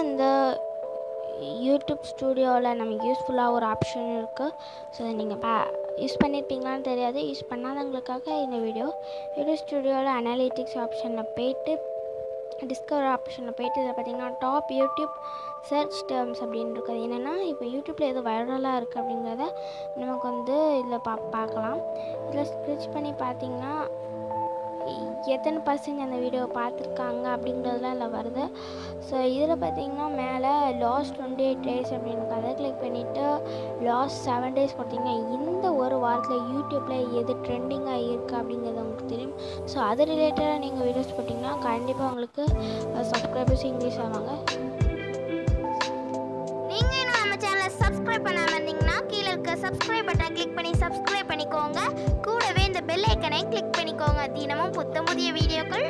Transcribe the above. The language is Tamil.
வந்து யூடியூப் ஸ்டுடியோவில் நமக்கு யூஸ்ஃபுல்லாக ஒரு ஆப்ஷன் இருக்குது. ஸோ நீங்கள் யூஸ் பண்ணியிருப்பீங்களான்னு தெரியாது. யூஸ் பண்ணாதவங்களுக்காக இந்த வீடியோ. யூடியூப் ஸ்டுடியோவில் அனாலிட்டிக்ஸ் ஆப்ஷனில் போய்ட்டு டிஸ்கவர் ஆப்ஷனில் போய்ட்டு இதில் பார்த்தீங்கன்னா டாப் யூடியூப் சர்ச் டேர்ம்ஸ் அப்படின்னு இருக்குது. என்னென்னா இப்போ யூடியூப்பில் எது வைரலாக இருக்குது அப்படிங்கிறத நமக்கு வந்து இதில் பார்க்கலாம். இதில் ஸ்க்ரிச் பண்ணி பார்த்தீங்கன்னா எத்தனை பர்சன்ட் அந்த வீடியோவை பார்த்துருக்காங்க அப்படிங்கிறதுலாம் இதில் வருது. ஸோ இதில் பார்த்திங்கன்னா மேலே லாஸ்ட் 28 days அப்படின்னு அதை கிளிக் பண்ணிவிட்டு லாஸ்ட் 7 days கொடுத்திங்கன்னா இந்த ஒரு வாரத்தில் யூடியூப்பில் எது ட்ரெண்டிங்காக இருக்குது அப்படிங்கிறது உங்களுக்கு தெரியும். ஸோ அது ரிலேட்டடாக நீங்கள் வீடியோஸ் போட்டிங்கன்னா கண்டிப்பாக உங்களுக்கு சப்ஸ்கிரைபர்ஸ் இன்க்ரீஸ் ஆவாங்க. நீங்கள் இன்னும் நம்ம சேனலை சப்ஸ்கிரைப் பண்ணாமல் இருந்தீங்கன்னா கீழே இருக்க சப்ஸ்கிரைப் பட்டன் கிளிக் பண்ணி சப்ஸ்கிரைப் பண்ணிக்கோங்க. கூடவே இந்த பெல் ஐக்கனை கிளிக் பண்ணிக்கோங்க. தினமும் புத்தம் புதிய வீடியோக்கள்